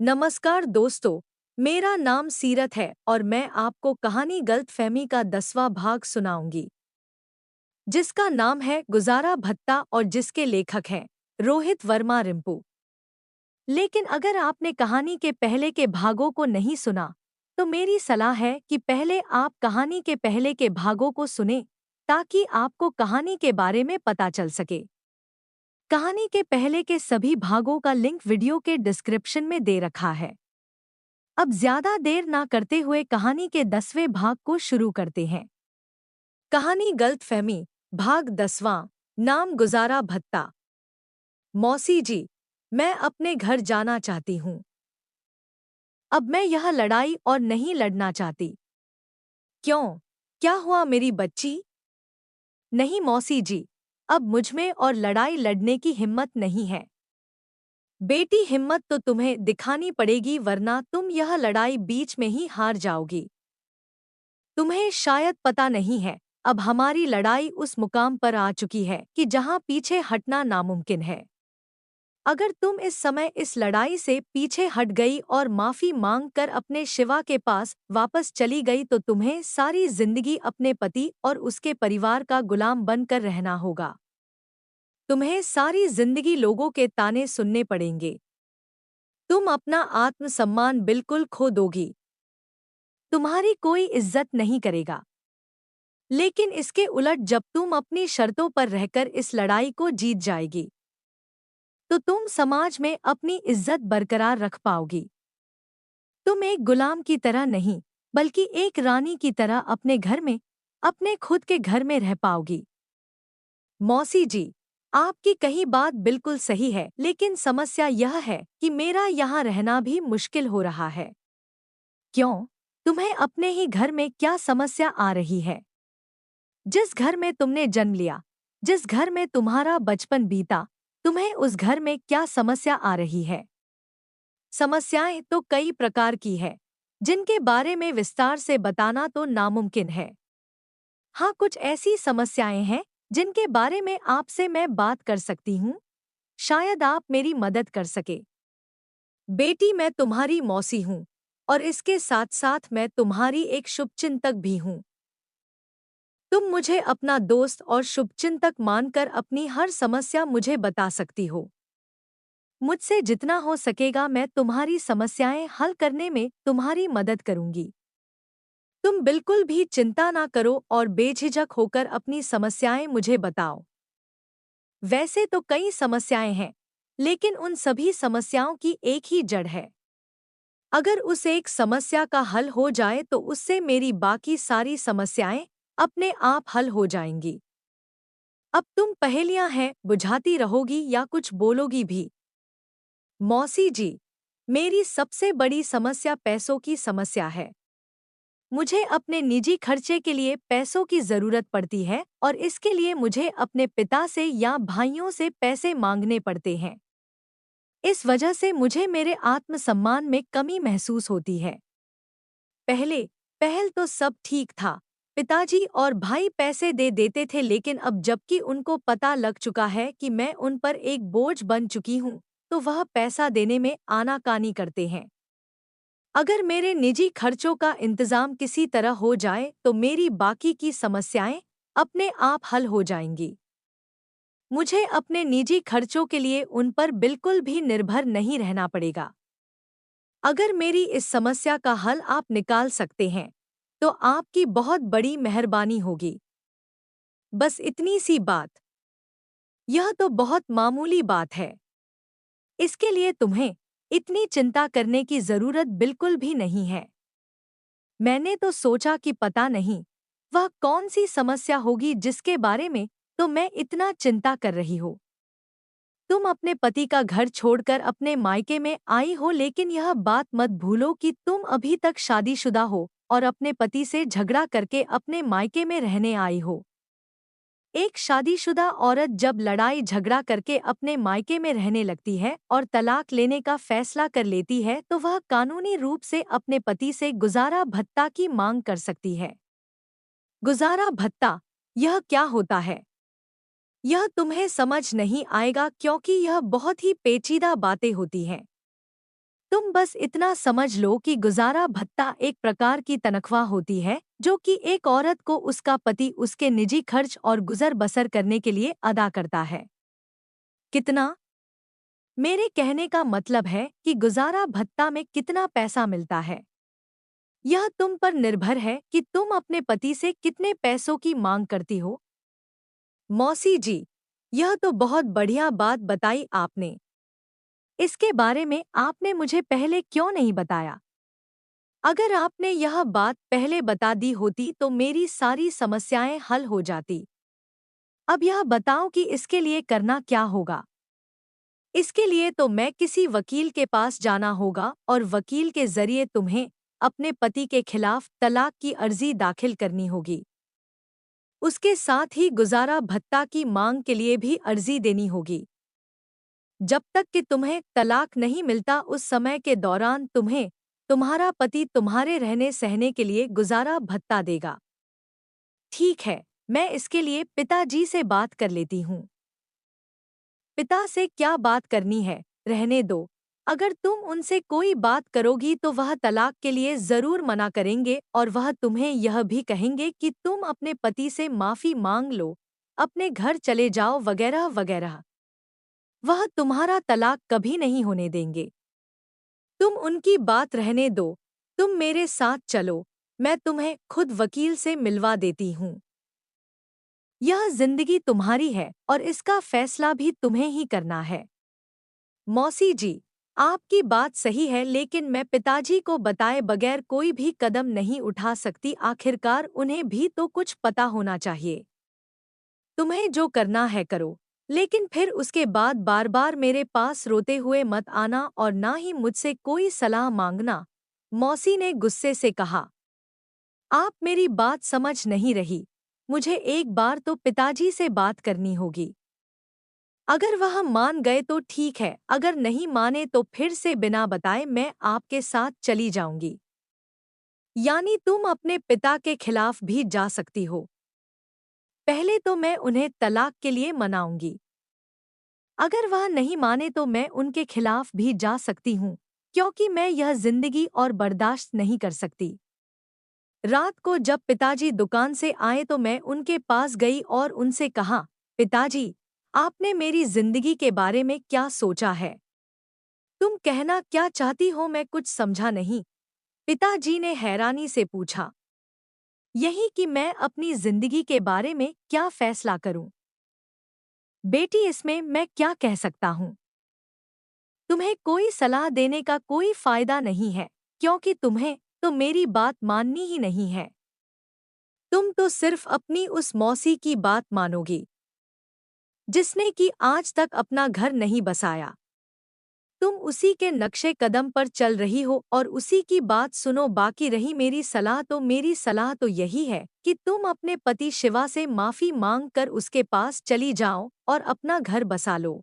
नमस्कार दोस्तों, मेरा नाम सीरत है और मैं आपको कहानी गलतफहमी का 10वां भाग सुनाऊंगी, जिसका नाम है गुजारा भत्ता और जिसके लेखक हैं रोहित वर्मा रिंपू। लेकिन अगर आपने कहानी के पहले के भागों को नहीं सुना, तो मेरी सलाह है कि पहले आप कहानी के पहले के भागों को सुनें, ताकि आपको कहानी के बारे में पता चल सके। कहानी के पहले के सभी भागों का लिंक वीडियो के डिस्क्रिप्शन में दे रखा है। अब ज्यादा देर ना करते हुए कहानी के 10वें भाग को शुरू करते हैं। कहानी गलतफहमी, भाग 10वां। नाम गुजारा भत्ता। मौसी जी, मैं अपने घर जाना चाहती हूँ। अब मैं यह लड़ाई और नहीं लड़ना चाहती। क्यों? क्या हुआ मेरी बच्ची? नहीं मौसी जी, अब मुझमें और लड़ाई लड़ने की हिम्मत नहीं है। बेटी, हिम्मत तो तुम्हें दिखानी पड़ेगी, वरना तुम यह लड़ाई बीच में ही हार जाओगी। तुम्हें शायद पता नहीं है, अब हमारी लड़ाई उस मुकाम पर आ चुकी है कि जहां पीछे हटना नामुमकिन है। अगर तुम इस समय इस लड़ाई से पीछे हट गई और माफी मांग कर अपने शिवा के पास वापस चली गई, तो तुम्हें सारी जिंदगी अपने पति और उसके परिवार का गुलाम बनकर रहना होगा। तुम्हें सारी जिंदगी लोगों के ताने सुनने पड़ेंगे। तुम अपना आत्मसम्मान बिल्कुल खो दोगी। तुम्हारी कोई इज्जत नहीं करेगा। लेकिन इसके उलट जब तुम अपनी शर्तों पर रहकर इस लड़ाई को जीत जाएगी, तो तुम समाज में अपनी इज्जत बरकरार रख पाओगी। तुम एक गुलाम की तरह नहीं, बल्कि एक रानी की तरह अपने घर में, अपने खुद के घर में रह पाओगी। मौसी जी, आपकी कही बात बिल्कुल सही है, लेकिन समस्या यह है कि मेरा यहाँ रहना भी मुश्किल हो रहा है। क्यों? तुम्हें अपने ही घर में क्या समस्या आ रही है? जिस घर में तुमने जन्म लिया, जिस घर में तुम्हारा बचपन बीता, तुम्हें उस घर में क्या समस्या आ रही है? समस्याएं तो कई प्रकार की है, जिनके बारे में विस्तार से बताना तो नामुमकिन है। हाँ, कुछ ऐसी समस्याएं हैं जिनके बारे में आपसे मैं बात कर सकती हूँ। शायद आप मेरी मदद कर सके। बेटी, मैं तुम्हारी मौसी हूँ और इसके साथ साथ मैं तुम्हारी एक शुभचिंतक भी हूँ। तुम मुझे अपना दोस्त और शुभचिंतक मानकर अपनी हर समस्या मुझे बता सकती हो। मुझसे जितना हो सकेगा मैं तुम्हारी समस्याएं हल करने में तुम्हारी मदद करूंगी। तुम बिल्कुल भी चिंता ना करो और बेझिझक होकर अपनी समस्याएं मुझे बताओ। वैसे तो कई समस्याएं हैं, लेकिन उन सभी समस्याओं की एक ही जड़ है। अगर उस एक समस्या का हल हो जाए तो उससे मेरी बाकी सारी समस्याएं अपने आप हल हो जाएंगी। अब तुम पहेलियां हैं बुझाती रहोगी या कुछ बोलोगी भी? मौसी जी, मेरी सबसे बड़ी समस्या पैसों की समस्या है। मुझे अपने निजी खर्चे के लिए पैसों की जरूरत पड़ती है और इसके लिए मुझे अपने पिता से या भाइयों से पैसे मांगने पड़ते हैं। इस वजह से मुझे मेरे आत्मसम्मान में कमी महसूस होती है। पहले पहल तो सब ठीक था, पिताजी और भाई पैसे दे देते थे, लेकिन अब जबकि उनको पता लग चुका है कि मैं उन पर एक बोझ बन चुकी हूँ, तो वह पैसा देने में आनाकानी करते हैं। अगर मेरे निजी खर्चों का इंतजाम किसी तरह हो जाए तो मेरी बाकी की समस्याएं अपने आप हल हो जाएंगी। मुझे अपने निजी खर्चों के लिए उन पर बिल्कुल भी निर्भर नहीं रहना पड़ेगा। अगर मेरी इस समस्या का हल आप निकाल सकते हैं, तो आपकी बहुत बड़ी मेहरबानी होगी। बस इतनी सी बात। यह तो बहुत मामूली बात है। इसके लिए तुम्हें इतनी चिंता करने की जरूरत बिल्कुल भी नहीं है। मैंने तो सोचा कि पता नहीं वह कौन सी समस्या होगी जिसके बारे में तो मैं इतना चिंता कर रही हो। तुम अपने पति का घर छोड़कर अपने मायके में आई हो, लेकिन यह बात मत भूलो कि तुम अभी तक शादीशुदा हो और अपने पति से झगड़ा करके अपने मायके में रहने आई हो। एक शादीशुदा औरत जब लड़ाई झगड़ा करके अपने मायके में रहने लगती है और तलाक लेने का फैसला कर लेती है, तो वह कानूनी रूप से अपने पति से गुजारा भत्ता की मांग कर सकती है। गुजारा भत्ता, यह क्या होता है? यह तुम्हें समझ नहीं आएगा, क्योंकि यह बहुत ही पेचीदा बातें होती हैं। तुम बस इतना समझ लो कि गुजारा भत्ता एक प्रकार की तनख्वाह होती है जो कि एक औरत को उसका पति उसके निजी खर्च और गुजर बसर करने के लिए अदा करता है। कितना? मेरे कहने का मतलब है कि गुजारा भत्ता में कितना पैसा मिलता है यह तुम पर निर्भर है कि तुम अपने पति से कितने पैसों की मांग करती हो। मौसी जी, यह तो बहुत बढ़िया बात बताई आपने। इसके बारे में आपने मुझे पहले क्यों नहीं बताया? अगर आपने यह बात पहले बता दी होती तो मेरी सारी समस्याएं हल हो जाती। अब यह बताओ कि इसके लिए करना क्या होगा। इसके लिए तो मैं किसी वकील के पास जाना होगा और वकील के जरिए तुम्हें अपने पति के खिलाफ तलाक की अर्जी दाखिल करनी होगी। उसके साथ ही गुजारा भत्ता की मांग के लिए भी अर्जी देनी होगी। जब तक कि तुम्हें तलाक नहीं मिलता उस समय के दौरान तुम्हें तुम्हारा पति तुम्हारे रहने सहने के लिए गुजारा भत्ता देगा। ठीक है, मैं इसके लिए पिताजी से बात कर लेती हूँ। पिता से क्या बात करनी है, रहने दो। अगर तुम उनसे कोई बात करोगी तो वह तलाक के लिए जरूर मना करेंगे और वह तुम्हें यह भी कहेंगे कि तुम अपने पति से माफी मांग लो, अपने घर चले जाओ वगैरह वगैरह। वह तुम्हारा तलाक कभी नहीं होने देंगे। तुम उनकी बात रहने दो, तुम मेरे साथ चलो, मैं तुम्हें खुद वकील से मिलवा देती हूँ। यह जिंदगी तुम्हारी है और इसका फैसला भी तुम्हें ही करना है। मौसी जी, आपकी बात सही है लेकिन मैं पिताजी को बताए बगैर कोई भी कदम नहीं उठा सकती। आखिरकार उन्हें भी तो कुछ पता होना चाहिए। तुम्हें जो करना है करो, लेकिन फिर उसके बाद बार बार मेरे पास रोते हुए मत आना और ना ही मुझसे कोई सलाह मांगना। मौसी ने गुस्से से कहा। आप मेरी बात समझ नहीं रही। मुझे एक बार तो पिताजी से बात करनी होगी। अगर वह मान गए तो ठीक है, अगर नहीं माने तो फिर से बिना बताए मैं आपके साथ चली जाऊंगी। यानी तुम अपने पिता के खिलाफ भी जा सकती हो। पहले तो मैं उन्हें तलाक के लिए मनाऊंगी। अगर वह नहीं माने तो मैं उनके खिलाफ भी जा सकती हूँ, क्योंकि मैं यह जिंदगी और बर्दाश्त नहीं कर सकती। रात को जब पिताजी दुकान से आए तो मैं उनके पास गई और उनसे कहा, पिताजी, आपने मेरी जिंदगी के बारे में क्या सोचा है? तुम कहना क्या चाहती हो मैं कुछ समझा नहीं। पिताजी ने हैरानी से पूछा। यही कि मैं अपनी जिंदगी के बारे में क्या फैसला करूं। बेटी, इसमें मैं क्या कह सकता हूं? तुम्हें कोई सलाह देने का कोई फायदा नहीं है, क्योंकि तुम्हें तो मेरी बात माननी ही नहीं है। तुम तो सिर्फ अपनी उस मौसी की बात मानोगी, जिसने कि आज तक अपना घर नहीं बसाया। तुम उसी के नक्शे कदम पर चल रही हो और उसी की बात सुनो। बाकी रही मेरी सलाह तो यही है कि तुम अपने पति शिवा से माफी मांग कर उसके पास चली जाओ और अपना घर बसा लो।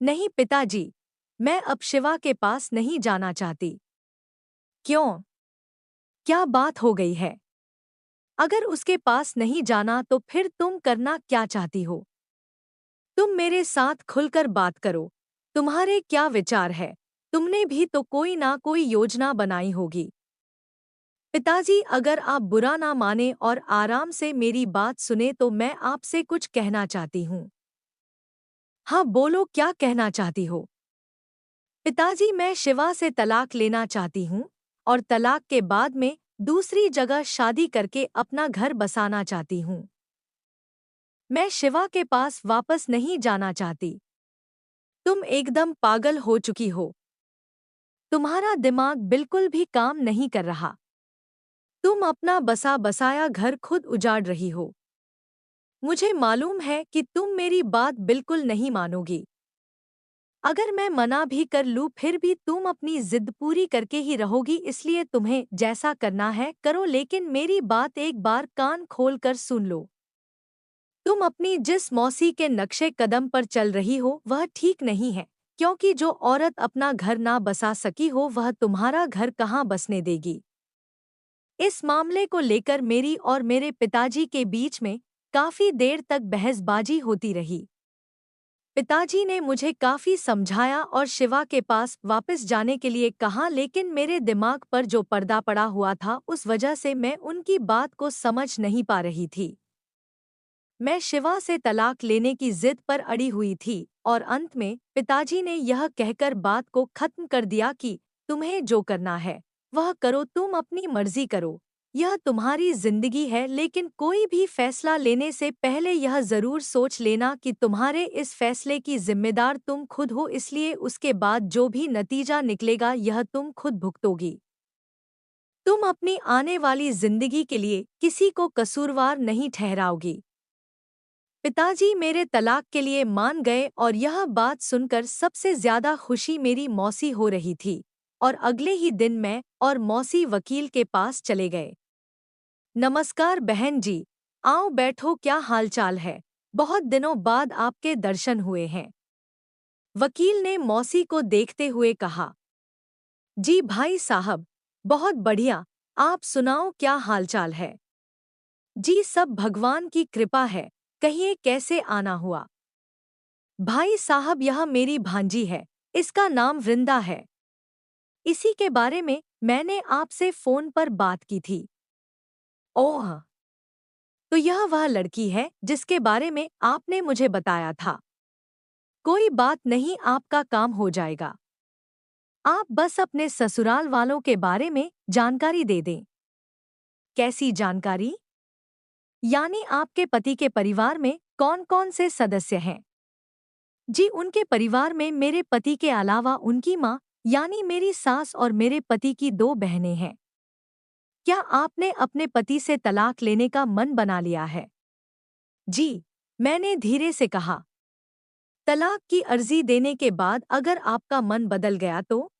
नहीं पिताजी, मैं अब शिवा के पास नहीं जाना चाहती। क्यों? क्या बात हो गई है? अगर उसके पास नहीं जाना तो फिर तुम करना क्या चाहती हो? तुम मेरे साथ खुलकर बात करो। तुम्हारे क्या विचार है? तुमने भी तो कोई ना कोई योजना बनाई होगी। पिताजी, अगर आप बुरा ना माने और आराम से मेरी बात सुने तो मैं आपसे कुछ कहना चाहती हूँ। हाँ बोलो, क्या कहना चाहती हो? पिताजी, मैं शिवा से तलाक लेना चाहती हूँ और तलाक के बाद में दूसरी जगह शादी करके अपना घर बसाना चाहती हूँ। मैं शिवा के पास वापस नहीं जाना चाहती। तुम एकदम पागल हो चुकी हो। तुम्हारा दिमाग बिल्कुल भी काम नहीं कर रहा। तुम अपना बसा बसाया घर खुद उजाड़ रही हो। मुझे मालूम है कि तुम मेरी बात बिल्कुल नहीं मानोगी। अगर मैं मना भी कर लूं फिर भी तुम अपनी जिद पूरी करके ही रहोगी, इसलिए तुम्हें जैसा करना है करो, लेकिन मेरी बात एक बार कान खोल कर सुन लो। तुम अपनी जिस मौसी के नक्शे कदम पर चल रही हो वह ठीक नहीं है, क्योंकि जो औरत अपना घर ना बसा सकी हो वह तुम्हारा घर कहाँ बसने देगी। इस मामले को लेकर मेरी और मेरे पिताजी के बीच में काफी देर तक बहसबाजी होती रही। पिताजी ने मुझे काफी समझाया और शिवा के पास वापस जाने के लिए कहा, लेकिन मेरे दिमाग पर जो पर्दा पड़ा हुआ था उस वजह से मैं उनकी बात को समझ नहीं पा रही थी। मैं शिवा से तलाक लेने की जिद पर अड़ी हुई थी और अंत में पिताजी ने यह कहकर बात को खत्म कर दिया कि तुम्हें जो करना है वह करो, तुम अपनी मर्जी करो, यह तुम्हारी जिंदगी है, लेकिन कोई भी फैसला लेने से पहले यह जरूर सोच लेना कि तुम्हारे इस फैसले की जिम्मेदार तुम खुद हो, इसलिए उसके बाद जो भी नतीजा निकलेगा यह तुम खुद भुगतोगी। तुम अपनी आने वाली जिंदगी के लिए किसी को कसूरवार नहीं ठहराओगी। पिताजी मेरे तलाक के लिए मान गए और यह बात सुनकर सबसे ज्यादा खुशी मेरी मौसी हो रही थी और अगले ही दिन मैं और मौसी वकील के पास चले गए। नमस्कार बहन जी, आओ बैठो, क्या हालचाल है? बहुत दिनों बाद आपके दर्शन हुए हैं। वकील ने मौसी को देखते हुए कहा। जी भाई साहब, बहुत बढ़िया, आप सुनाओ क्या हालचाल है? जी सब भगवान की कृपा है, कहिए कैसे आना हुआ? भाई साहब यह मेरी भांजी है, इसका नाम वृंदा है। इसी के बारे में मैंने आपसे फोन पर बात की थी। ओह, तो यह वह लड़की है जिसके बारे में आपने मुझे बताया था। कोई बात नहीं, आपका काम हो जाएगा। आप बस अपने ससुराल वालों के बारे में जानकारी दे दें। कैसी जानकारी? यानी आपके पति के परिवार में कौन-कौन से सदस्य हैं? जी उनके परिवार में मेरे पति के अलावा उनकी माँ यानी मेरी सास और मेरे पति की 2 बहनें हैं। क्या आपने अपने पति से तलाक लेने का मन बना लिया है? जी, मैंने धीरे से कहा। तलाक की अर्जी देने के बाद अगर आपका मन बदल गया तो?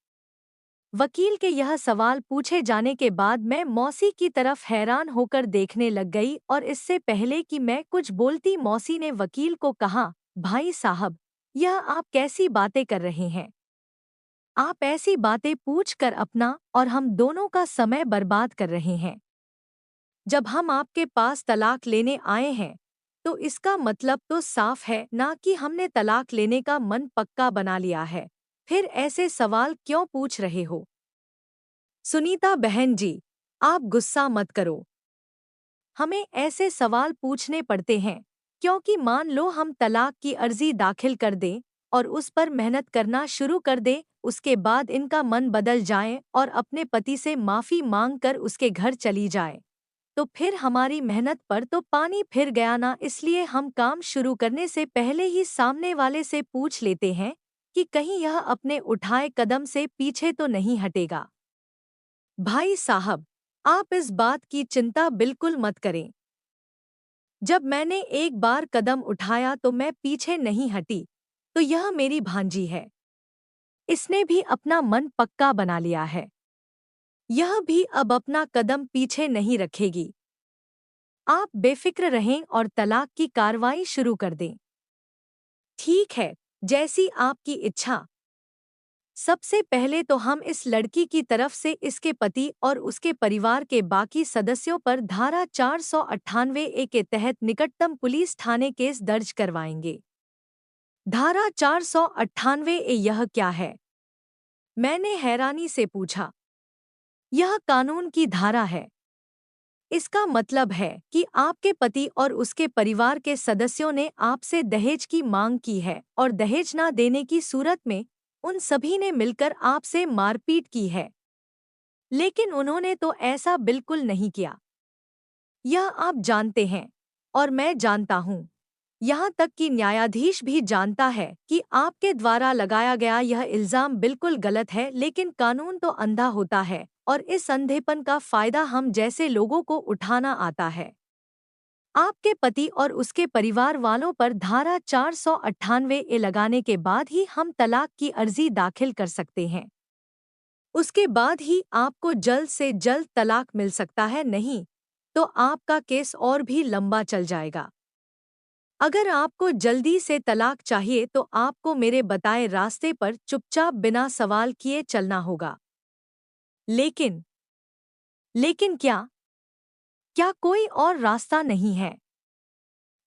वकील के यह सवाल पूछे जाने के बाद मैं मौसी की तरफ हैरान होकर देखने लग गई और इससे पहले कि मैं कुछ बोलती मौसी ने वकील को कहा, भाई साहब, यह आप कैसी बातें कर रहे हैं? आप ऐसी बातें पूछकर अपना और हम दोनों का समय बर्बाद कर रहे हैं। जब हम आपके पास तलाक लेने आए हैं, तो इसका मतलब तो साफ है ना कि हमने तलाक लेने का मन पक्का बना लिया है। फिर ऐसे सवाल क्यों पूछ रहे हो? सुनीता बहन जी, आप गुस्सा मत करो। हमें ऐसे सवाल पूछने पड़ते हैं क्योंकि मान लो हम तलाक की अर्जी दाखिल कर दें और उस पर मेहनत करना शुरू कर दें, उसके बाद इनका मन बदल जाए और अपने पति से माफी मांगकर उसके घर चली जाए, तो फिर हमारी मेहनत पर तो पानी फिर गया ना। इसलिए हम काम शुरू करने से पहले ही सामने वाले से पूछ लेते हैं कि कहीं यह अपने उठाए कदम से पीछे तो नहीं हटेगा। भाई साहब, आप इस बात की चिंता बिल्कुल मत करें। जब मैंने एक बार कदम उठाया तो मैं पीछे नहीं हटी। तो यह मेरी भांजी है, इसने भी अपना मन पक्का बना लिया है। यह भी अब अपना कदम पीछे नहीं रखेगी। आप बेफिक्र रहें और तलाक की कार्रवाई शुरू कर दें। ठीक है, जैसी आपकी इच्छा। सबसे पहले तो हम इस लड़की की तरफ से इसके पति और उसके परिवार के बाकी सदस्यों पर धारा 498 ए के तहत निकटतम पुलिस थाने केस दर्ज करवाएंगे। धारा 498 ए यह क्या है? मैंने हैरानी से पूछा। यह कानून की धारा है। इसका मतलब है कि आपके पति और उसके परिवार के सदस्यों ने आपसे दहेज की मांग की है और दहेज न देने की सूरत में उन सभी ने मिलकर आपसे मारपीट की है। लेकिन उन्होंने तो ऐसा बिल्कुल नहीं किया। यह आप जानते हैं और मैं जानता हूँ। यहाँ तक कि न्यायाधीश भी जानता है कि आपके द्वारा लगाया गया यह इल्जाम बिल्कुल गलत है, लेकिन कानून तो अंधा होता है और इस अंधेपन का फायदा हम जैसे लोगों को उठाना आता है। आपके पति और उसके परिवार वालों पर धारा 498 ए लगाने के बाद ही हम तलाक की अर्जी दाखिल कर सकते हैं। उसके बाद ही आपको जल्द से जल्द तलाक मिल सकता है, नहीं तो आपका केस और भी लंबा चल जाएगा। अगर आपको जल्दी से तलाक चाहिए तो आपको मेरे बताए रास्ते पर चुपचाप बिना सवाल किए चलना होगा। लेकिन लेकिन क्या? क्या कोई और रास्ता नहीं है?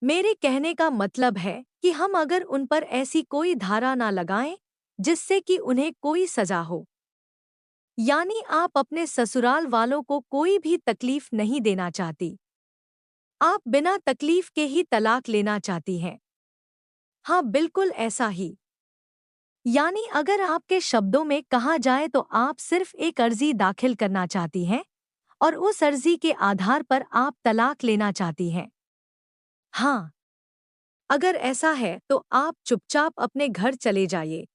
मेरे कहने का मतलब है कि हम अगर उन पर ऐसी कोई धारा ना लगाएं जिससे कि उन्हें कोई सजा हो, यानी आप अपने ससुराल वालों को कोई भी तकलीफ नहीं देना चाहती, आप बिना तकलीफ के ही तलाक लेना चाहती हैं। हाँ, बिल्कुल ऐसा ही। यानी अगर आपके शब्दों में कहा जाए तो आप सिर्फ एक अर्जी दाखिल करना चाहती हैं और उस अर्जी के आधार पर आप तलाक लेना चाहती हैं। हाँ, अगर ऐसा है तो आप चुपचाप अपने घर चले जाइए।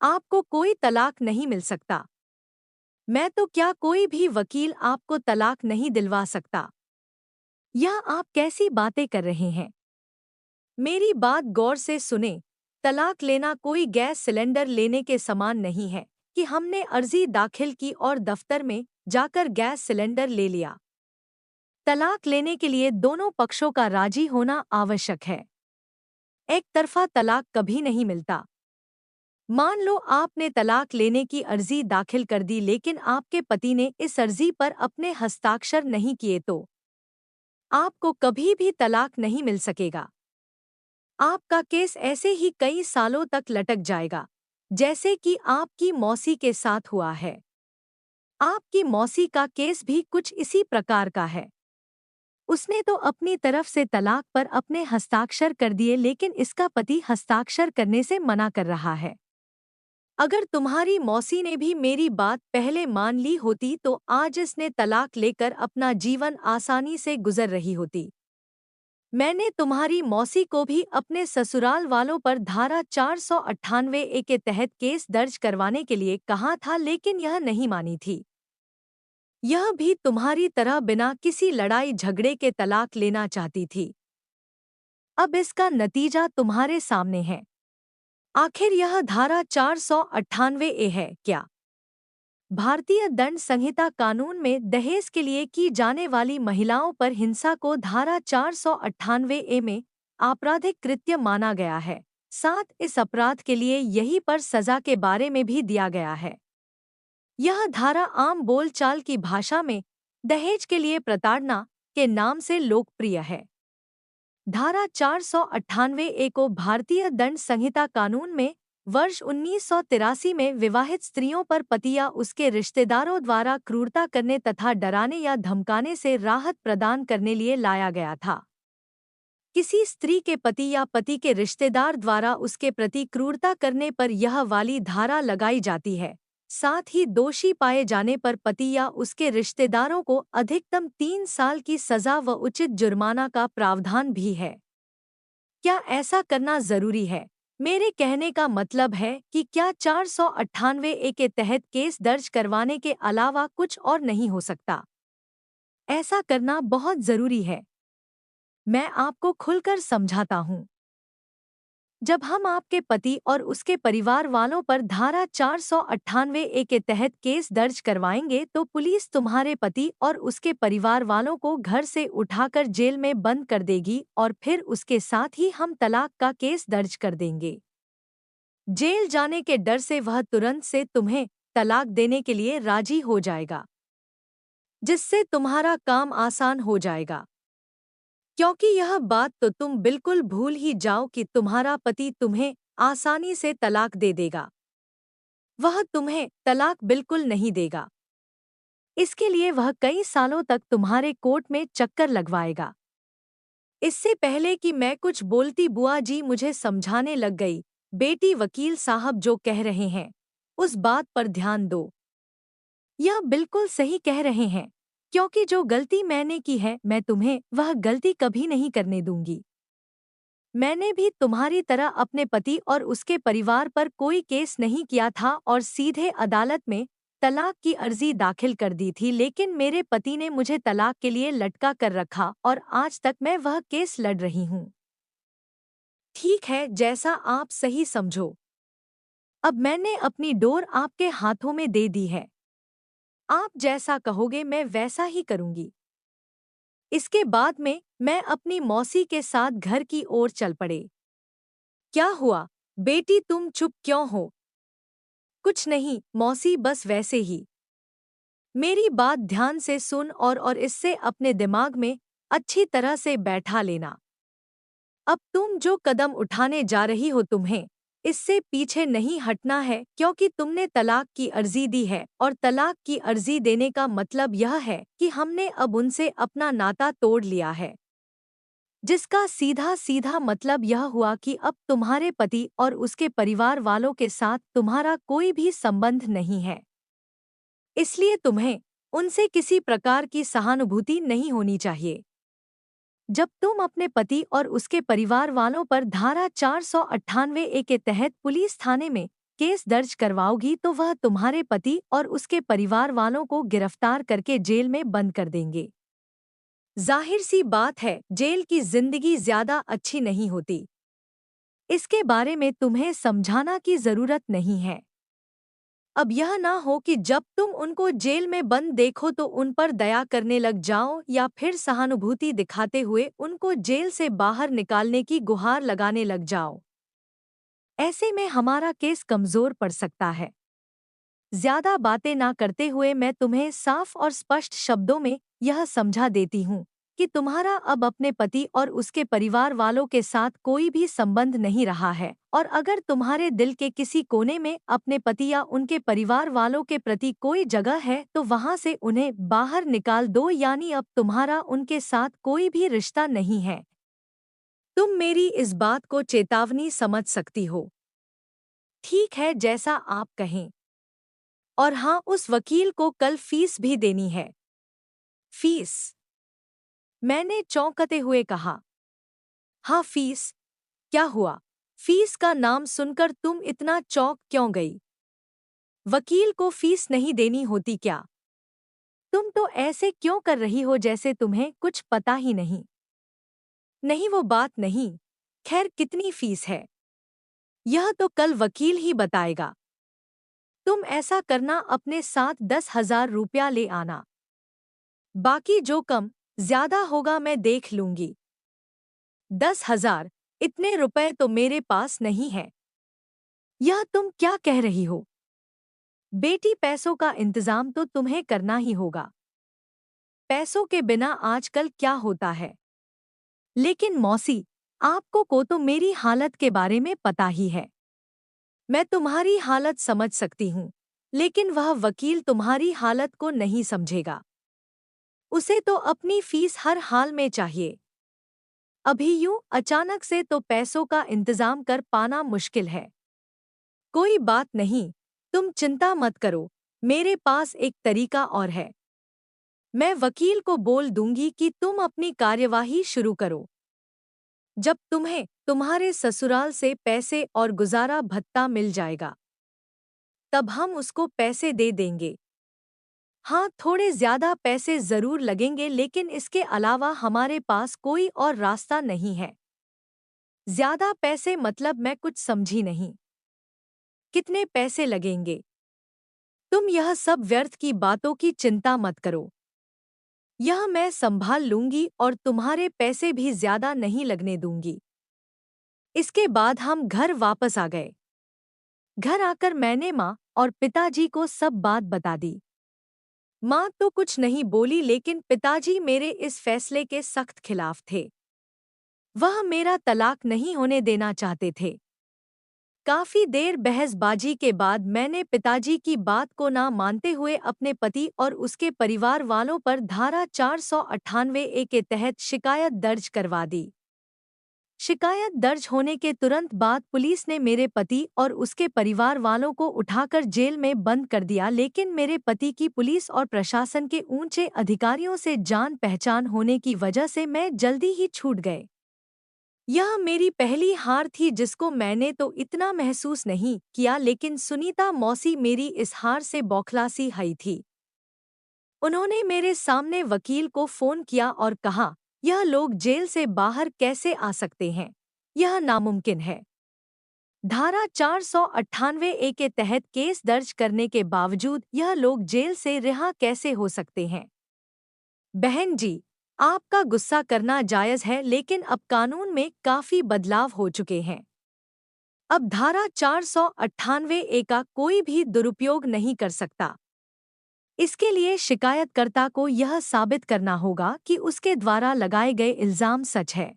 आपको कोई तलाक नहीं मिल सकता। मैं तो क्या, कोई भी वकील आपको तलाक नहीं दिलवा सकता। यह आप कैसी बातें कर रहे हैं? मेरी बात गौर से सुने। तलाक लेना कोई गैस सिलेंडर लेने के समान नहीं है कि हमने अर्जी दाखिल की और दफ्तर में जाकर गैस सिलेंडर ले लिया। तलाक लेने के लिए दोनों पक्षों का राजी होना आवश्यक है। एक तरफा तलाक कभी नहीं मिलता। मान लो आपने तलाक लेने की अर्जी दाखिल कर दी लेकिन आपके पति ने इस अर्जी पर अपने हस्ताक्षर नहीं किए तो आपको कभी भी तलाक नहीं मिल सकेगा। आपका केस ऐसे ही कई सालों तक लटक जाएगा, जैसे कि आपकी मौसी के साथ हुआ है। आपकी मौसी का केस भी कुछ इसी प्रकार का है। उसने तो अपनी तरफ से तलाक पर अपने हस्ताक्षर कर दिए लेकिन इसका पति हस्ताक्षर करने से मना कर रहा है। अगर तुम्हारी मौसी ने भी मेरी बात पहले मान ली होती तो आज इसने तलाक लेकर अपना जीवन आसानी से गुजर रही होती। मैंने तुम्हारी मौसी को भी अपने ससुराल वालों पर धारा 498 ए के तहत केस दर्ज करवाने के लिए कहा था लेकिन यह नहीं मानी थी। यह भी तुम्हारी तरह बिना किसी लड़ाई झगड़े के तलाक लेना चाहती थी। अब इसका नतीजा तुम्हारे सामने है। आखिर यह धारा 498 ए है क्या? भारतीय दंड संहिता कानून में दहेज के लिए की जाने वाली महिलाओं पर हिंसा को धारा 498 ए में आपराधिक कृत्य माना गया है। साथ इस अपराध के लिए यही पर सजा के बारे में भी दिया गया है। यह धारा आम बोलचाल की भाषा में दहेज के लिए प्रताड़ना के नाम से लोकप्रिय है। धारा 498 ए को भारतीय दंड संहिता कानून में वर्ष 1983 में विवाहित स्त्रियों पर पति या उसके रिश्तेदारों द्वारा क्रूरता करने तथा डराने या धमकाने से राहत प्रदान करने लिए लाया गया था। किसी स्त्री के पति या पति के रिश्तेदार द्वारा उसके प्रति क्रूरता करने पर यह वाली धारा लगाई जाती है। साथ ही दोषी पाए जाने पर पति या उसके रिश्तेदारों को अधिकतम 3 साल की सजा व उचित जुर्माना का प्रावधान भी है। क्या ऐसा करना जरूरी है? मेरे कहने का मतलब है कि क्या 498 ए के तहत केस दर्ज करवाने के अलावा कुछ और नहीं हो सकता? ऐसा करना बहुत जरूरी है। मैं आपको खुलकर समझाता हूँ। जब हम आपके पति और उसके परिवार वालों पर धारा 498 ए के तहत केस दर्ज करवाएंगे तो पुलिस तुम्हारे पति और उसके परिवार वालों को घर से उठाकर जेल में बंद कर देगी और फिर उसके साथ ही हम तलाक का केस दर्ज कर देंगे। जेल जाने के डर से वह तुरंत से तुम्हें तलाक देने के लिए राजी हो जाएगा, जिससे तुम्हारा काम आसान हो जाएगा। क्योंकि यह बात तो तुम बिल्कुल भूल ही जाओ कि तुम्हारा पति तुम्हें आसानी से तलाक दे देगा। वह तुम्हें तलाक बिल्कुल नहीं देगा। इसके लिए वह कई सालों तक तुम्हारे कोर्ट में चक्कर लगवाएगा। इससे पहले कि मैं कुछ बोलती बुआ जी मुझे समझाने लग गई, बेटी वकील साहब जो कह रहे हैं उस बात पर ध्यान दो। यह बिल्कुल सही कह रहे हैं, क्योंकि जो गलती मैंने की है मैं तुम्हें वह गलती कभी नहीं करने दूंगी। मैंने भी तुम्हारी तरह अपने पति और उसके परिवार पर कोई केस नहीं किया था और सीधे अदालत में तलाक की अर्जी दाखिल कर दी थी, लेकिन मेरे पति ने मुझे तलाक के लिए लटका कर रखा और आज तक मैं वह केस लड़ रही हूँ। ठीक है, जैसा आप सही समझो। अब मैंने अपनी डोर आपके हाथों में दे दी है। आप जैसा कहोगे मैं वैसा ही करूँगी। इसके बाद में मैं अपनी मौसी के साथ घर की ओर चल पड़े। क्या हुआ बेटी, तुम चुप क्यों हो? कुछ नहीं मौसी, बस वैसे ही। मेरी बात ध्यान से सुन और इससे अपने दिमाग में अच्छी तरह से बैठा लेना। अब तुम जो कदम उठाने जा रही हो तुम्हें इससे पीछे नहीं हटना है, क्योंकि तुमने तलाक की अर्जी दी है और तलाक की अर्जी देने का मतलब यह है कि हमने अब उनसे अपना नाता तोड़ लिया है, जिसका सीधा सीधा मतलब यह हुआ कि अब तुम्हारे पति और उसके परिवार वालों के साथ तुम्हारा कोई भी संबंध नहीं है। इसलिए तुम्हें उनसे किसी प्रकार की सहानुभूति नहीं होनी चाहिए। जब तुम अपने पति और उसके परिवार वालों पर धारा 498 ए के तहत पुलिस थाने में केस दर्ज करवाओगी तो वह तुम्हारे पति और उसके परिवार वालों को गिरफ्तार करके जेल में बंद कर देंगे। जाहिर सी बात है, जेल की जिंदगी ज्यादा अच्छी नहीं होती। इसके बारे में तुम्हें समझाना की जरूरत नहीं है। अब यह ना हो कि जब तुम उनको जेल में बंद देखो तो उन पर दया करने लग जाओ या फिर सहानुभूति दिखाते हुए उनको जेल से बाहर निकालने की गुहार लगाने लग जाओ। ऐसे में हमारा केस कमजोर पड़ सकता है। ज्यादा बातें ना करते हुए मैं तुम्हें साफ और स्पष्ट शब्दों में यह समझा देती हूँ कि तुम्हारा अब अपने पति और उसके परिवार वालों के साथ कोई भी संबंध नहीं रहा है, और अगर तुम्हारे दिल के किसी कोने में अपने पति या उनके परिवार वालों के प्रति कोई जगह है तो वहां से उन्हें बाहर निकाल दो, यानी अब तुम्हारा उनके साथ कोई भी रिश्ता नहीं है। तुम मेरी इस बात को चेतावनी समझ सकती हो। ठीक है, जैसा आप कहें। और हाँ, उस वकील को कल फीस भी देनी है। फीस? मैंने चौंकते हुए कहा। हाँ, फीस? क्या हुआ? फीस का नाम सुनकर तुम इतना चौंक क्यों गई? वकील को फीस नहीं देनी होती क्या? तुम तो ऐसे क्यों कर रही हो जैसे तुम्हें कुछ पता ही नहीं। नहीं, वो बात नहीं। खैर, कितनी फीस है यह तो कल वकील ही बताएगा। तुम ऐसा करना, अपने साथ 10,000 रुपया ले आना। बाकी जो कम ज्यादा होगा मैं देख लूंगी। 10,000? इतने रुपए तो मेरे पास नहीं है। यह तुम क्या कह रही हो? बेटी, पैसों का इंतजाम तो तुम्हें करना ही होगा। पैसों के बिना आजकल क्या होता है। लेकिन मौसी, आपको को तो मेरी हालत के बारे में पता ही है। मैं तुम्हारी हालत समझ सकती हूँ, लेकिन वह वकील तुम्हारी हालत को नहीं समझेगा। उसे तो अपनी फीस हर हाल में चाहिए। अभी यूं अचानक से तो पैसों का इंतजाम कर पाना मुश्किल है। कोई बात नहीं, तुम चिंता मत करो, मेरे पास एक तरीका और है। मैं वकील को बोल दूंगी कि तुम अपनी कार्यवाही शुरू करो। जब तुम्हें तुम्हारे ससुराल से पैसे और गुजारा भत्ता मिल जाएगा, तब हम उसको पैसे दे देंगे। हाँ, थोड़े ज्यादा पैसे जरूर लगेंगे, लेकिन इसके अलावा हमारे पास कोई और रास्ता नहीं है। ज्यादा पैसे मतलब मैं कुछ समझी नहीं। कितने पैसे लगेंगे? तुम यह सब व्यर्थ की बातों की चिंता मत करो। यह मैं संभाल लूंगी और तुम्हारे पैसे भी ज्यादा नहीं लगने दूंगी। इसके बाद हम घर वापस आ गए। घर आकर मैंने माँ और पिताजी को सब बात बता दी। माँ तो कुछ नहीं बोली, लेकिन पिताजी मेरे इस फैसले के सख्त खिलाफ थे। वह मेरा तलाक नहीं होने देना चाहते थे। काफी देर बहसबाजी के बाद मैंने पिताजी की बात को ना मानते हुए अपने पति और उसके परिवार वालों पर धारा 498 ए के तहत शिकायत दर्ज करवा दी। शिकायत दर्ज होने के तुरंत बाद पुलिस ने मेरे पति और उसके परिवार वालों को उठाकर जेल में बंद कर दिया, लेकिन मेरे पति की पुलिस और प्रशासन के ऊंचे अधिकारियों से जान पहचान होने की वजह से मैं जल्दी ही छूट गए। यह मेरी पहली हार थी, जिसको मैंने तो इतना महसूस नहीं किया, लेकिन सुनीता मौसी मेरी इस हार से बौखलासी हुई थी। उन्होंने मेरे सामने वकील को फोन किया और कहा, यह लोग जेल से बाहर कैसे आ सकते हैं? यह नामुमकिन है। धारा 498 ए के तहत केस दर्ज करने के बावजूद यह लोग जेल से रिहा कैसे हो सकते हैं? बहन जी, आपका गुस्सा करना जायज है, लेकिन अब कानून में काफी बदलाव हो चुके हैं। अब धारा 498 ए का कोई भी दुरुपयोग नहीं कर सकता। इसके लिए शिकायतकर्ता को यह साबित करना होगा कि उसके द्वारा लगाए गए इल्जाम सच है।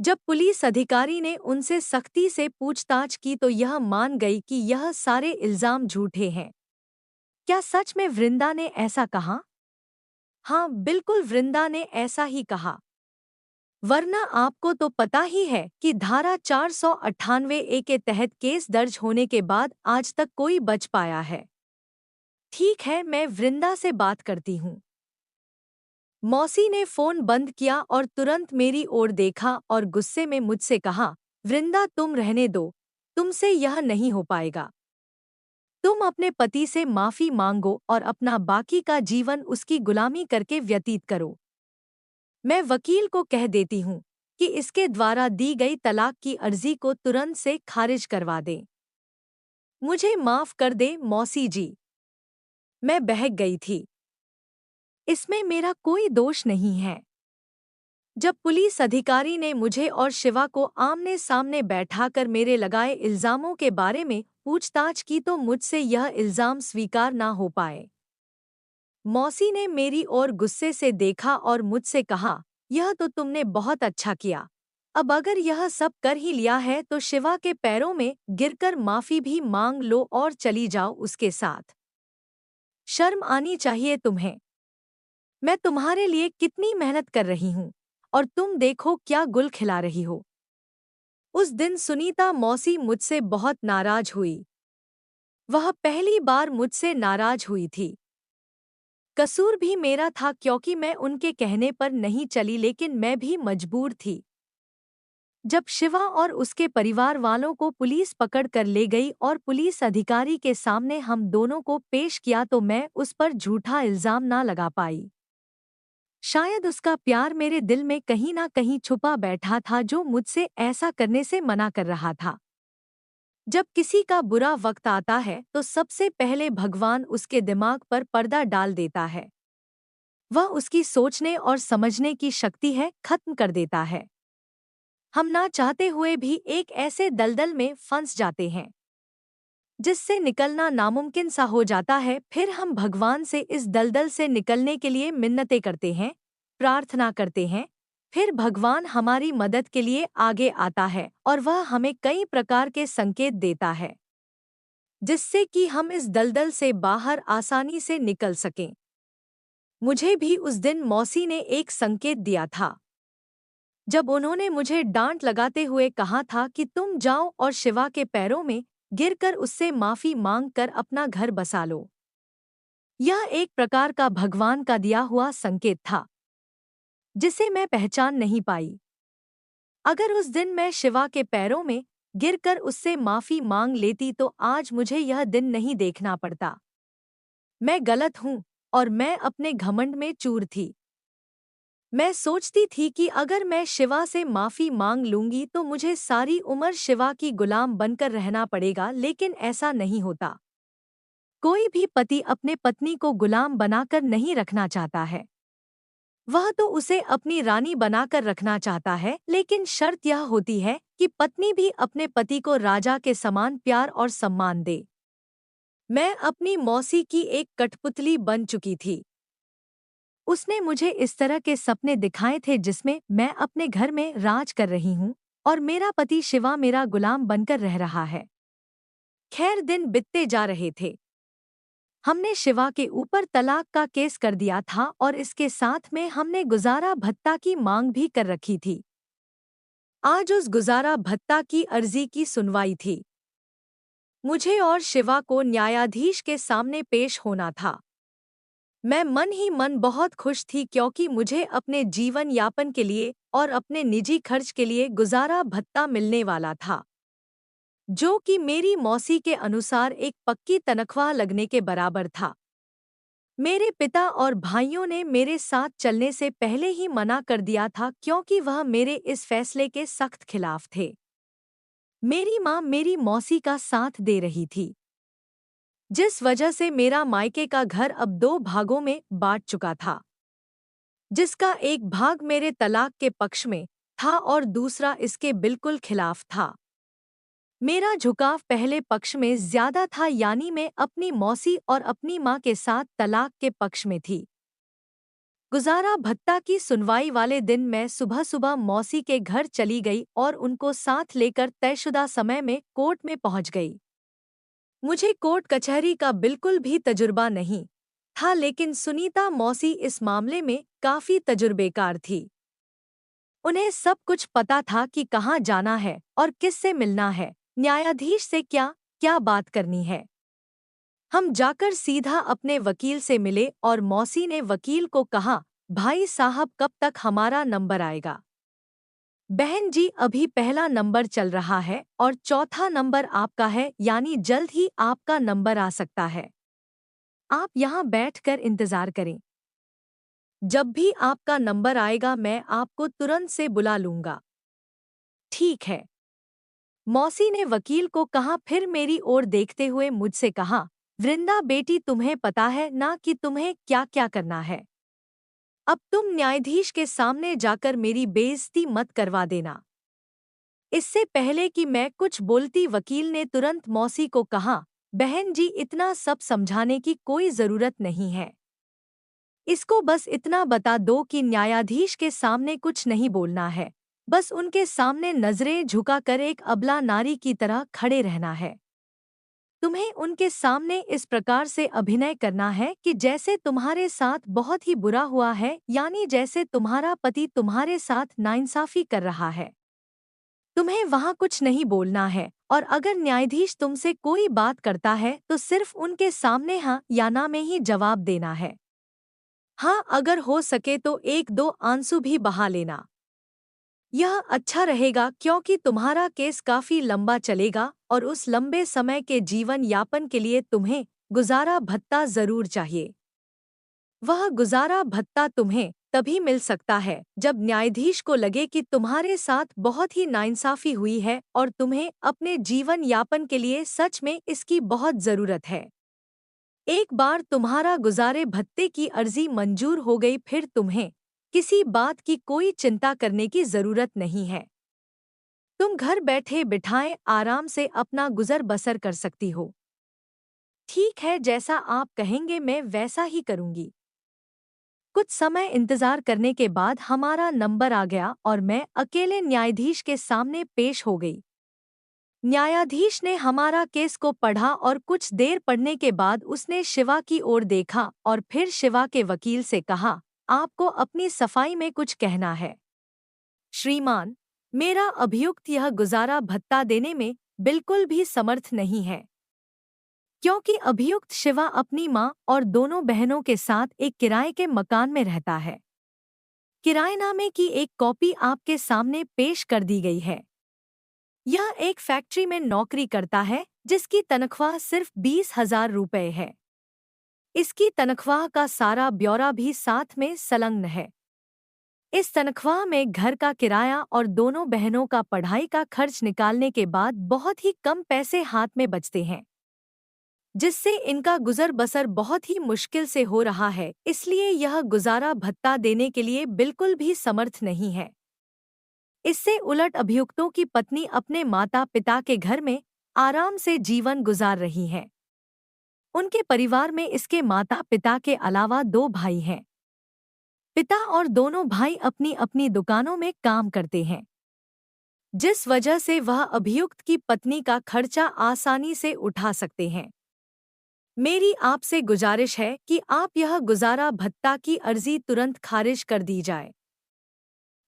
जब पुलिस अधिकारी ने उनसे सख्ती से पूछताछ की तो यह मान गई कि यह सारे इल्जाम झूठे हैं। क्या सच में वृंदा ने ऐसा कहा? हाँ, बिल्कुल वृंदा ने ऐसा ही कहा। वरना आपको तो पता ही है कि धारा 498 ए के तहत केस दर्ज होने के बाद आज तक कोई बच पाया है। ठीक है, मैं वृंदा से बात करती हूँ। मौसी ने फोन बंद किया और तुरंत मेरी ओर देखा और गुस्से में मुझसे कहा, वृंदा तुम रहने दो, तुमसे यह नहीं हो पाएगा। तुम अपने पति से माफी मांगो और अपना बाकी का जीवन उसकी गुलामी करके व्यतीत करो। मैं वकील को कह देती हूँ कि इसके द्वारा दी गई तलाक की अर्जी को तुरंत से खारिज करवा दें। मुझे माफ कर दे मौसी जी। मैं बहक गई थी। इसमें मेरा कोई दोष नहीं है। जब पुलिस अधिकारी ने मुझे और शिवा को आमने सामने बैठाकर मेरे लगाए इल्जामों के बारे में पूछताछ की तो मुझसे यह इल्जाम स्वीकार ना हो पाए। मौसी ने मेरी ओर गुस्से से देखा और मुझसे कहा, यह तो तुमने बहुत अच्छा किया। अब अगर यह सब कर ही लिया है तो शिवा के पैरों में गिरकर माफी भी मांग लो और चली जाओ उसके साथ। शर्म आनी चाहिए तुम्हें। मैं तुम्हारे लिए कितनी मेहनत कर रही हूँ और तुम देखो क्या गुल खिला रही हो। उस दिन सुनीता मौसी मुझसे बहुत नाराज हुई। वह पहली बार मुझसे नाराज हुई थी। कसूर भी मेरा था क्योंकि मैं उनके कहने पर नहीं चली, लेकिन मैं भी मजबूर थी। जब शिवा और उसके परिवार वालों को पुलिस पकड़ कर ले गई और पुलिस अधिकारी के सामने हम दोनों को पेश किया तो मैं उस पर झूठा इल्जाम ना लगा पाई। शायद उसका प्यार मेरे दिल में कहीं ना कहीं छुपा बैठा था जो मुझसे ऐसा करने से मना कर रहा था। जब किसी का बुरा वक्त आता है तो सबसे पहले भगवान उसके दिमाग पर पर्दा डाल देता है। वह उसकी सोचने और समझने की शक्ति है खत्म कर देता है। हम ना चाहते हुए भी एक ऐसे दलदल में फंस जाते हैं जिससे निकलना नामुमकिन सा हो जाता है। फिर हम भगवान से इस दलदल से निकलने के लिए मिन्नतें करते हैं, प्रार्थना करते हैं। फिर भगवान हमारी मदद के लिए आगे आता है और वह हमें कई प्रकार के संकेत देता है जिससे कि हम इस दलदल से बाहर आसानी से निकल सकें। मुझे भी उस दिन मौसी ने एक संकेत दिया था जब उन्होंने मुझे डांट लगाते हुए कहा था कि तुम जाओ और शिवा के पैरों में गिरकर उससे माफी मांग कर अपना घर बसा लो। यह एक प्रकार का भगवान का दिया हुआ संकेत था जिसे मैं पहचान नहीं पाई। अगर उस दिन मैं शिवा के पैरों में गिरकर उससे माफी मांग लेती तो आज मुझे यह दिन नहीं देखना पड़ता। मैं गलत हूँ और मैं अपने घमंड में चूर थी। मैं सोचती थी कि अगर मैं शिवा से माफी मांग लूंगी तो मुझे सारी उम्र शिवा की गुलाम बनकर रहना पड़ेगा, लेकिन ऐसा नहीं होता। कोई भी पति अपने पत्नी को गुलाम बनाकर नहीं रखना चाहता है। वह तो उसे अपनी रानी बनाकर रखना चाहता है, लेकिन शर्त यह होती है कि पत्नी भी अपने पति को राजा के समान प्यार और सम्मान दे। मैं अपनी मौसी की एक कठपुतली बन चुकी थी। उसने मुझे इस तरह के सपने दिखाए थे जिसमें मैं अपने घर में राज कर रही हूँ और मेरा पति शिवा मेरा गुलाम बनकर रह रहा है। खैर, दिन बीतते जा रहे थे। हमने शिवा के ऊपर तलाक का केस कर दिया था और इसके साथ में हमने गुजारा भत्ता की मांग भी कर रखी थी। आज उस गुजारा भत्ता की अर्जी की सुनवाई थी। मुझे और शिवा को न्यायाधीश के सामने पेश होना था। मैं मन ही मन बहुत खुश थी क्योंकि मुझे अपने जीवन यापन के लिए और अपने निजी खर्च के लिए गुजारा भत्ता मिलने वाला था, जो कि मेरी मौसी के अनुसार एक पक्की तनख्वाह लगने के बराबर था। मेरे पिता और भाइयों ने मेरे साथ चलने से पहले ही मना कर दिया था क्योंकि वह मेरे इस फैसले के सख्त खिलाफ थे। मेरी माँ मेरी मौसी का साथ दे रही थी, जिस वजह से मेरा मायके का घर अब दो भागों में बांट चुका था, जिसका एक भाग मेरे तलाक के पक्ष में था और दूसरा इसके बिल्कुल खिलाफ था। मेरा झुकाव पहले पक्ष में ज्यादा था, यानी मैं अपनी मौसी और अपनी माँ के साथ तलाक के पक्ष में थी। गुजारा भत्ता की सुनवाई वाले दिन मैं सुबह सुबह मौसी के घर चली गई और उनको साथ लेकर तयशुदा समय में कोर्ट में पहुंच गई। मुझे कोर्ट कचहरी का बिल्कुल भी तजुर्बा नहीं था, लेकिन सुनीता मौसी इस मामले में काफी तजुर्बेकार थी। उन्हें सब कुछ पता था कि कहाँ जाना है और किससे मिलना है, न्यायाधीश से क्या क्या बात करनी है। हम जाकर सीधा अपने वकील से मिले और मौसी ने वकील को कहा, भाई साहब कब तक हमारा नंबर आएगा? बहन जी अभी पहला नंबर चल रहा है और चौथा नंबर आपका है, यानी जल्द ही आपका नंबर आ सकता है। आप यहाँ बैठकर इंतजार करें। जब भी आपका नंबर आएगा मैं आपको तुरंत से बुला लूंगा। ठीक है, मौसी ने वकील को कहा, फिर मेरी ओर देखते हुए मुझसे कहा, वृंदा बेटी तुम्हें पता है ना कि तुम्हें क्या क्या करना है। अब तुम न्यायाधीश के सामने जाकर मेरी बेइज्जती मत करवा देना। इससे पहले कि मैं कुछ बोलती वकील ने तुरंत मौसी को कहा, बहन जी इतना सब समझाने की कोई जरूरत नहीं है। इसको बस इतना बता दो कि न्यायाधीश के सामने कुछ नहीं बोलना है, बस उनके सामने नजरें झुकाकर एक अबला नारी की तरह खड़े रहना है। तुम्हें उनके सामने इस प्रकार से अभिनय करना है कि जैसे तुम्हारे साथ बहुत ही बुरा हुआ है, यानी जैसे तुम्हारा पति तुम्हारे साथ नाइंसाफी कर रहा है। तुम्हें वहाँ कुछ नहीं बोलना है और अगर न्यायाधीश तुमसे कोई बात करता है तो सिर्फ उनके सामने हाँ या ना में ही जवाब देना है। हाँ, अगर हो सके तो एक दो आंसू भी बहा लेना। यह अच्छा रहेगा क्योंकि तुम्हारा केस काफी लंबा चलेगा और उस लंबे समय के जीवन यापन के लिए तुम्हें गुजारा भत्ता जरूर चाहिए। वह गुजारा भत्ता तुम्हें तभी मिल सकता है जब न्यायाधीश को लगे कि तुम्हारे साथ बहुत ही नाइंसाफी हुई है और तुम्हें अपने जीवन यापन के लिए सच में इसकी बहुत जरूरत है। एक बार तुम्हारा गुजारे भत्ते की अर्जी मंजूर हो गई, फिर तुम्हें किसी बात की कोई चिंता करने की जरूरत नहीं है। तुम घर बैठे बिठाए आराम से अपना गुजर बसर कर सकती हो। ठीक है, जैसा आप कहेंगे मैं वैसा ही करूंगी। कुछ समय इंतजार करने के बाद हमारा नंबर आ गया और मैं अकेले न्यायाधीश के सामने पेश हो गई। न्यायाधीश ने हमारा केस को पढ़ा और कुछ देर पढ़ने के बाद उसने शिवा की ओर देखा और फिर शिवा के वकील से कहा, आपको अपनी सफाई में कुछ कहना है। श्रीमान, मेरा अभियुक्त यह गुजारा भत्ता देने में बिल्कुल भी समर्थ नहीं है, क्योंकि अभियुक्त शिवा अपनी मां और दोनों बहनों के साथ एक किराए के मकान में रहता है। किराएनामे की एक कॉपी आपके सामने पेश कर दी गई है। यह एक फैक्ट्री में नौकरी करता है जिसकी तनख्वाह सिर्फ 20,000 रुपये है। इसकी तनख्वाह का सारा ब्यौरा भी साथ में संलग्न है। इस तनख्वाह में घर का किराया और दोनों बहनों का पढ़ाई का खर्च निकालने के बाद बहुत ही कम पैसे हाथ में बचते हैं, जिससे इनका गुजर बसर बहुत ही मुश्किल से हो रहा है। इसलिए यह गुजारा भत्ता देने के लिए बिल्कुल भी समर्थ नहीं है। इससे उलट अभियुक्तों की पत्नी अपने माता पिता के घर में आराम से जीवन गुजार रही है। उनके परिवार में इसके माता पिता के अलावा 2 भाई हैं। पिता और दोनों भाई अपनी अपनी दुकानों में काम करते हैं, जिस वजह से वह अभियुक्त की पत्नी का खर्चा आसानी से उठा सकते हैं। मेरी आपसे गुजारिश है कि आप यह गुजारा भत्ता की अर्जी तुरंत खारिज कर दी जाए।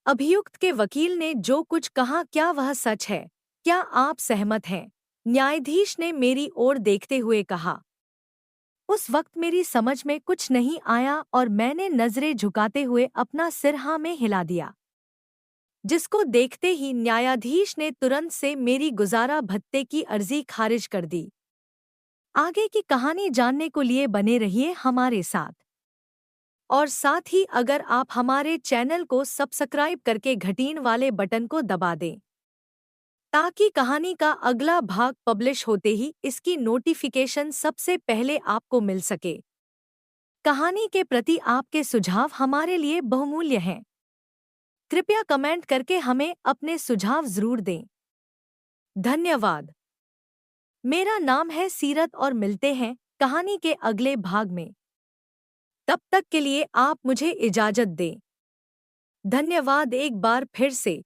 अभियुक्त के वकील ने जो कुछ कहा क्या वह सच है? क्या आप सहमत हैं? न्यायाधीश ने मेरी ओर देखते हुए कहा। उस वक्त मेरी समझ में कुछ नहीं आया और मैंने नजरें झुकाते हुए अपना सिर हाँ में हिला दिया, जिसको देखते ही न्यायाधीश ने तुरंत से मेरी गुजारा भत्ते की अर्जी खारिज कर दी। आगे की कहानी जानने को लिए बने रहिए हमारे साथ, और साथ ही अगर आप हमारे चैनल को सब्सक्राइब करके घंटीन वाले बटन को दबा दें, ताकि कहानी का अगला भाग पब्लिश होते ही इसकी नोटिफिकेशन सबसे पहले आपको मिल सके। कहानी के प्रति आपके सुझाव हमारे लिए बहुमूल्य हैं। कृपया कमेंट करके हमें अपने सुझाव जरूर दें। धन्यवाद। मेरा नाम है सीरत और मिलते हैं कहानी के अगले भाग में। तब तक के लिए आप मुझे इजाज़त दें। धन्यवाद एक बार फिर से।